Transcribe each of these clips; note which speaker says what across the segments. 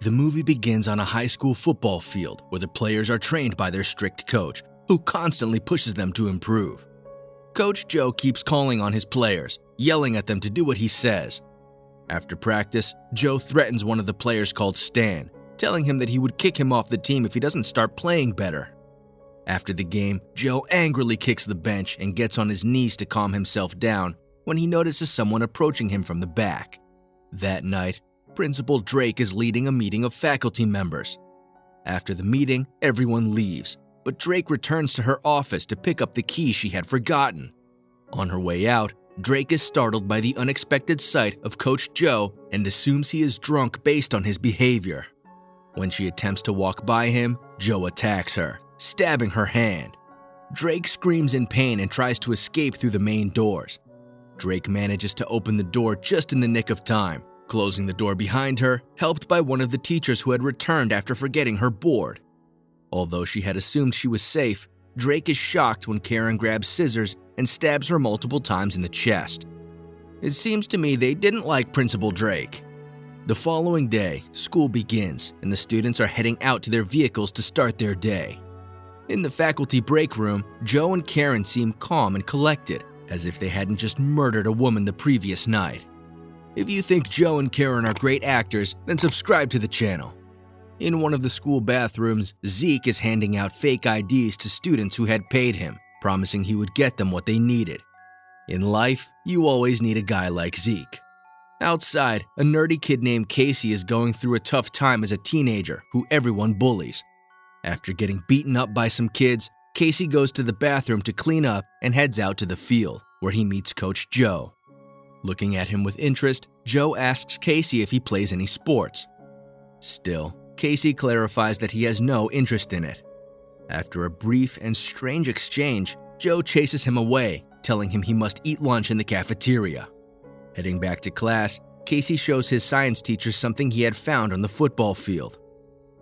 Speaker 1: The movie begins on a high school football field where the players are trained by their strict coach, who constantly pushes them to improve. Coach Joe keeps calling on his players, yelling at them to do what he says. After practice, Joe threatens one of the players called Stan, telling him that he would kick him off the team if he doesn't start playing better. After the game, Joe angrily kicks the bench and gets on his knees to calm himself down when he notices someone approaching him from the back. That night, Principal Drake is leading a meeting of faculty members. After the meeting, everyone leaves, but Drake returns to her office to pick up the key she had forgotten. On her way out, Drake is startled by the unexpected sight of Coach Joe and assumes he is drunk based on his behavior. When she attempts to walk by him, Joe attacks her, stabbing her hand. Drake screams in pain and tries to escape through the main doors. Drake manages to open the door just in the nick of time, closing the door behind her, helped by one of the teachers who had returned after forgetting her board. Although she had assumed she was safe, Drake is shocked when Karen grabs scissors and stabs her multiple times in the chest. It seems to me they didn't like Principal Drake. The following day, school begins, and the students are heading out to their vehicles to start their day. In the faculty break room, Joe and Karen seem calm and collected, as if they hadn't just murdered a woman the previous night. If you think Joe and Karen are great actors, then subscribe to the channel. In one of the school bathrooms, Zeke is handing out fake IDs to students who had paid him, promising he would get them what they needed. In life, you always need a guy like Zeke. Outside, a nerdy kid named Casey is going through a tough time as a teenager who everyone bullies. After getting beaten up by some kids, Casey goes to the bathroom to clean up and heads out to the field, where he meets Coach Joe. Looking at him with interest, Joe asks Casey if he plays any sports. Still, Casey clarifies that he has no interest in it. After a brief and strange exchange, Joe chases him away, telling him he must eat lunch in the cafeteria. Heading back to class, Casey shows his science teacher something he had found on the football field.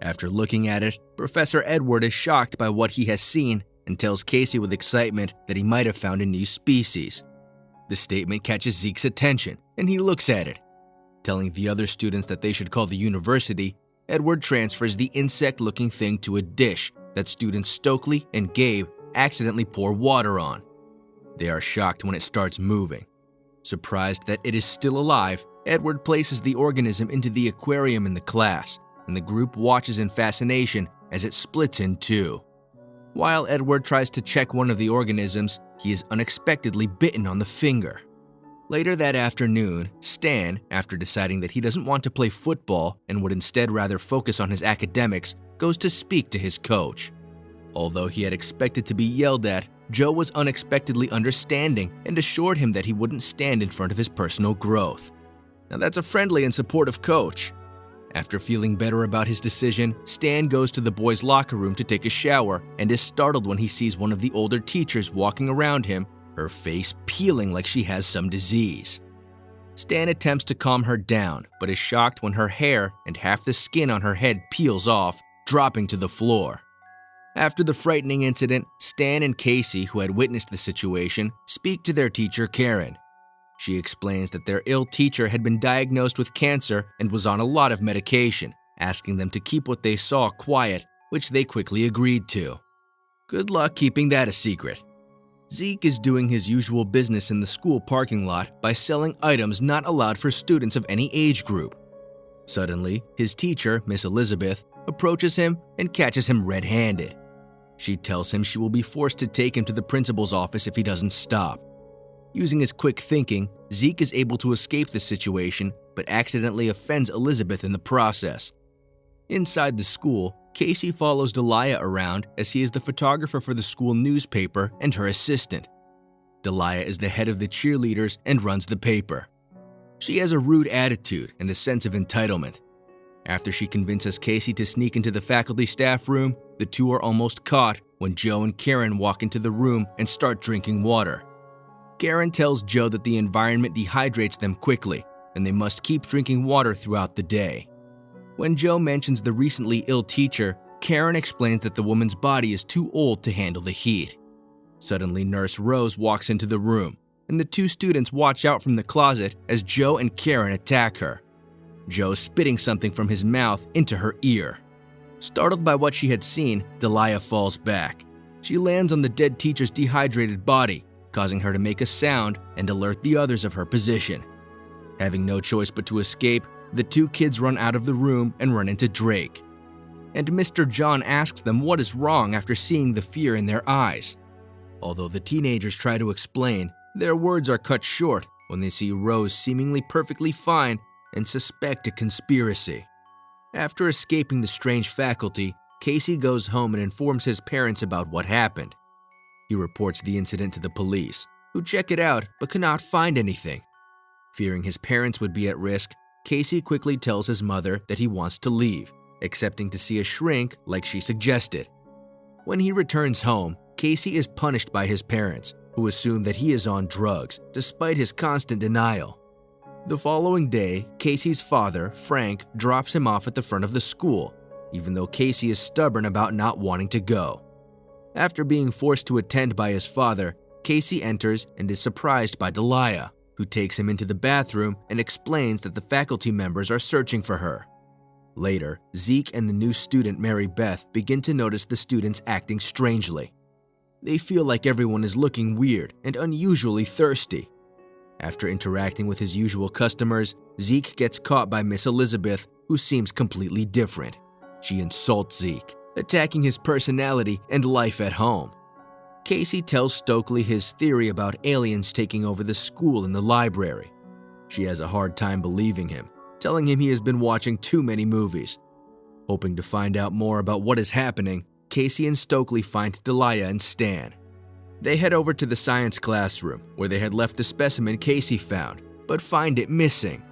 Speaker 1: After looking at it, Professor Edward is shocked by what he has seen and tells Casey with excitement that he might have found a new species. The statement catches Zeke's attention, and he looks at it. Telling the other students that they should call the university, Edward transfers the insect-looking thing to a dish that students Stokely and Gabe accidentally pour water on. They are shocked when it starts moving. Surprised that it is still alive, Edward places the organism into the aquarium in the class, and the group watches in fascination as it splits in two. While Edward tries to check one of the organisms, he is unexpectedly bitten on the finger. Later that afternoon, Stan, after deciding that he doesn't want to play football and would instead rather focus on his academics, goes to speak to his coach. Although he had expected to be yelled at, Joe was unexpectedly understanding and assured him that he wouldn't stand in front of his personal growth. Now that's a friendly and supportive coach. After feeling better about his decision, Stan goes to the boys' locker room to take a shower and is startled when he sees one of the older teachers walking around him, her face peeling like she has some disease. Stan attempts to calm her down, but is shocked when her hair and half the skin on her head peels off, dropping to the floor. After the frightening incident, Stan and Casey, who had witnessed the situation, speak to their teacher Karen. She explains that their ill teacher had been diagnosed with cancer and was on a lot of medication, asking them to keep what they saw quiet, which they quickly agreed to. Good luck keeping that a secret. Zeke is doing his usual business in the school parking lot by selling items not allowed for students of any age group. Suddenly, his teacher, Miss Elizabeth, approaches him and catches him red-handed. She tells him she will be forced to take him to the principal's office if he doesn't stop. Using his quick thinking, Zeke is able to escape the situation, but accidentally offends Elizabeth in the process. Inside the school, Casey follows Delia around as he is the photographer for the school newspaper and her assistant. Delia is the head of the cheerleaders and runs the paper. She has a rude attitude and a sense of entitlement. After she convinces Casey to sneak into the faculty staff room, the two are almost caught when Joe and Karen walk into the room and start drinking water. Karen tells Joe that the environment dehydrates them quickly, and they must keep drinking water throughout the day. When Joe mentions the recently ill teacher, Karen explains that the woman's body is too old to handle the heat. Suddenly, Nurse Rose walks into the room, and the two students watch out from the closet as Joe and Karen attack her. Joe spitting something from his mouth into her ear. Startled by what she had seen, Delia falls back. She lands on the dead teacher's dehydrated body, causing her to make a sound and alert the others of her position. Having no choice but to escape, the two kids run out of the room and run into Drake. And Mr. John asks them what is wrong after seeing the fear in their eyes. Although the teenagers try to explain, their words are cut short when they see Rose seemingly perfectly fine and suspect a conspiracy. After escaping the strange faculty, Casey goes home and informs his parents about what happened. He reports the incident to the police, who check it out but cannot find anything. Fearing his parents would be at risk, Casey quickly tells his mother that he wants to leave, accepting to see a shrink like she suggested. When he returns home, Casey is punished by his parents, who assume that he is on drugs, despite his constant denial. The following day, Casey's father, Frank, drops him off at the front of the school, even though Casey is stubborn about not wanting to go. After being forced to attend by his father, Casey enters and is surprised by Delia, who takes him into the bathroom and explains that the faculty members are searching for her. Later, Zeke and the new student Mary Beth begin to notice the students acting strangely. They feel like everyone is looking weird and unusually thirsty. After interacting with his usual customers, Zeke gets caught by Miss Elizabeth, who seems completely different. She insults Zeke, attacking his personality and life at home. Casey tells Stokely his theory about aliens taking over the school and the library. She has a hard time believing him, telling him he has been watching too many movies. Hoping to find out more about what is happening, Casey and Stokely find Delia and Stan. They head over to the science classroom, where they had left the specimen Casey found, but find it missing.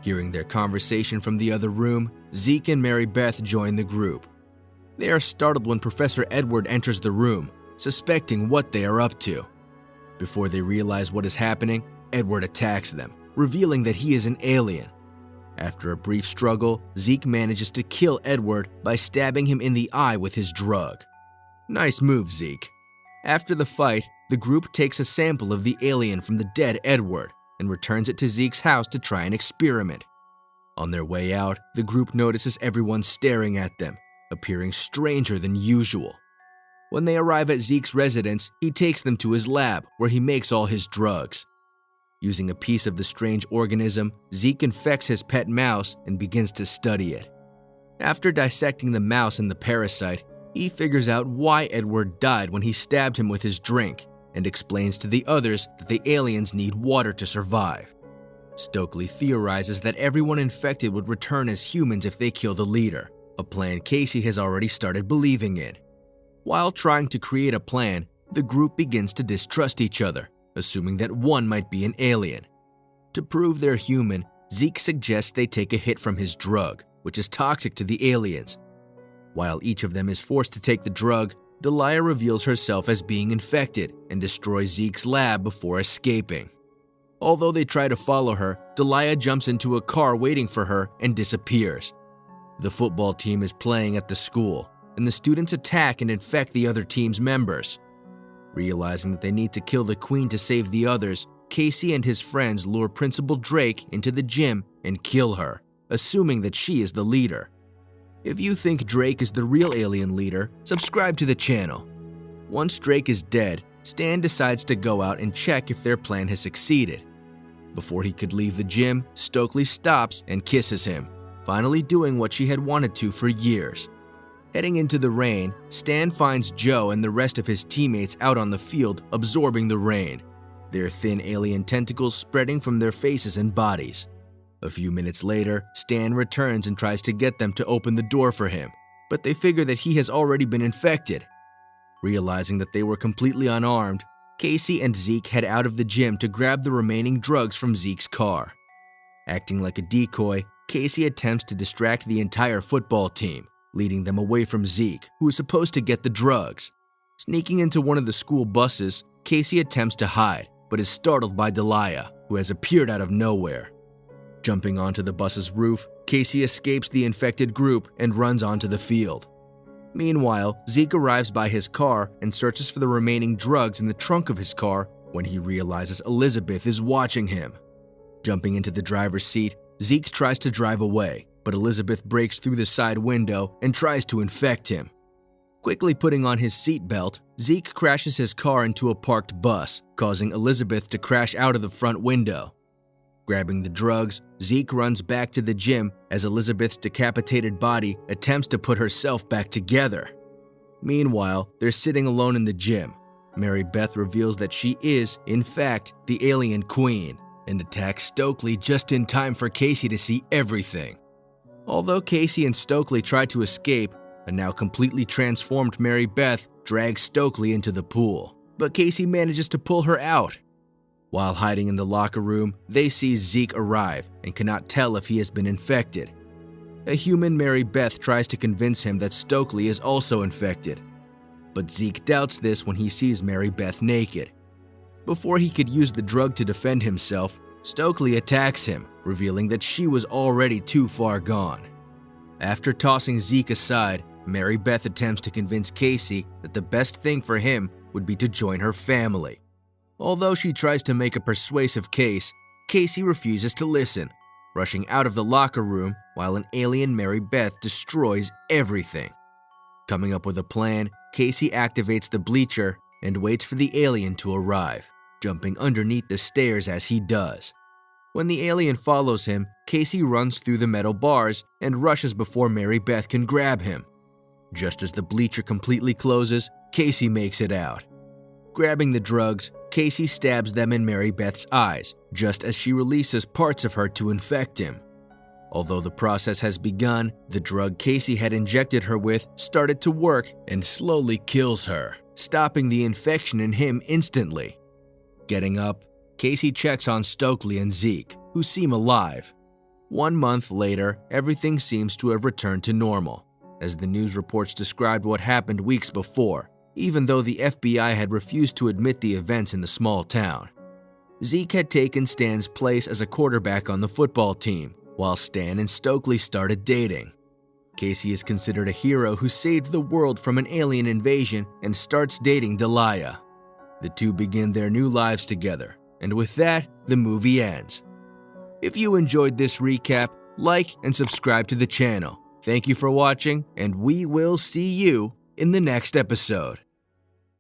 Speaker 1: Hearing their conversation from the other room, Zeke and Mary Beth join the group. They are startled when Professor Edward enters the room, suspecting what they are up to. Before they realize what is happening, Edward attacks them, revealing that he is an alien. After a brief struggle, Zeke manages to kill Edward by stabbing him in the eye with his drug. Nice move, Zeke. After the fight, the group takes a sample of the alien from the dead Edward and returns it to Zeke's house to try an experiment. On their way out, the group notices everyone staring at them, appearing stranger than usual. When they arrive at Zeke's residence, he takes them to his lab, where he makes all his drugs. Using a piece of the strange organism, Zeke infects his pet mouse and begins to study it. After dissecting the mouse and the parasite, he figures out why Edward died when he stabbed him with his drink and explains to the others that the aliens need water to survive. Stokely theorizes that everyone infected would return as humans if they kill the leader, a plan Casey has already started believing in. While trying to create a plan, the group begins to distrust each other, assuming that one might be an alien. To prove they're human, Zeke suggests they take a hit from his drug, which is toxic to the aliens. While each of them is forced to take the drug, Delia reveals herself as being infected and destroys Zeke's lab before escaping. Although they try to follow her, Delia jumps into a car waiting for her and disappears. The football team is playing at the school, and the students attack and infect the other team's members. Realizing that they need to kill the queen to save the others, Casey and his friends lure Principal Drake into the gym and kill her, assuming that she is the leader. If you think Drake is the real alien leader, subscribe to the channel. Once Drake is dead, Stan decides to go out and check if their plan has succeeded. Before he could leave the gym, Stokely stops and kisses him, finally doing what she had wanted to for years. Heading into the rain, Stan finds Joe and the rest of his teammates out on the field absorbing the rain, their thin alien tentacles spreading from their faces and bodies. A few minutes later, Stan returns and tries to get them to open the door for him, but they figure that he has already been infected. Realizing that they were completely unarmed, Casey and Zeke head out of the gym to grab the remaining drugs from Zeke's car. Acting like a decoy, Casey attempts to distract the entire football team, leading them away from Zeke, who is supposed to get the drugs. Sneaking into one of the school buses, Casey attempts to hide, but is startled by Delia, who has appeared out of nowhere. Jumping onto the bus's roof, Casey escapes the infected group and runs onto the field. Meanwhile, Zeke arrives by his car and searches for the remaining drugs in the trunk of his car when he realizes Elizabeth is watching him. Jumping into the driver's seat, Zeke tries to drive away, but Elizabeth breaks through the side window and tries to infect him. Quickly putting on his seatbelt, Zeke crashes his car into a parked bus, causing Elizabeth to crash out of the front window. Grabbing the drugs, Zeke runs back to the gym as Elizabeth's decapitated body attempts to put herself back together. Meanwhile, they're sitting alone in the gym. Mary Beth reveals that she is, in fact, the alien queen, and attacks Stokely just in time for Casey to see everything. Although Casey and Stokely try to escape, a now completely transformed Mary Beth drags Stokely into the pool, but Casey manages to pull her out. While hiding in the locker room, they see Zeke arrive and cannot tell if he has been infected. A human Mary Beth tries to convince him that Stokely is also infected, but Zeke doubts this when he sees Mary Beth naked. Before he could use the drug to defend himself, Stokely attacks him, revealing that she was already too far gone. After tossing Zeke aside, Mary Beth attempts to convince Casey that the best thing for him would be to join her family. Although she tries to make a persuasive case, Casey refuses to listen, rushing out of the locker room while an alien Mary Beth destroys everything. Coming up with a plan, Casey activates the bleacher and waits for the alien to arrive, jumping underneath the stairs as he does. When the alien follows him, Casey runs through the metal bars and rushes before Mary Beth can grab him. Just as the bleacher completely closes, Casey makes it out. Grabbing the drugs, Casey stabs them in Mary Beth's eyes, just as she releases parts of her to infect him. Although the process has begun, the drug Casey had injected her with started to work and slowly kills her, stopping the infection in him instantly. Getting up, Casey checks on Stokely and Zeke, who seem alive. 1 month later, everything seems to have returned to normal, as the news reports described what happened weeks before, even though the FBI had refused to admit the events in the small town. Zeke had taken Stan's place as a quarterback on the football team, while Stan and Stokely started dating. Casey is considered a hero who saved the world from an alien invasion and starts dating Delia. The two begin their new lives together, and with that, the movie ends. If you enjoyed this recap, like and subscribe to the channel. Thank you for watching, and we will see you in the next episode.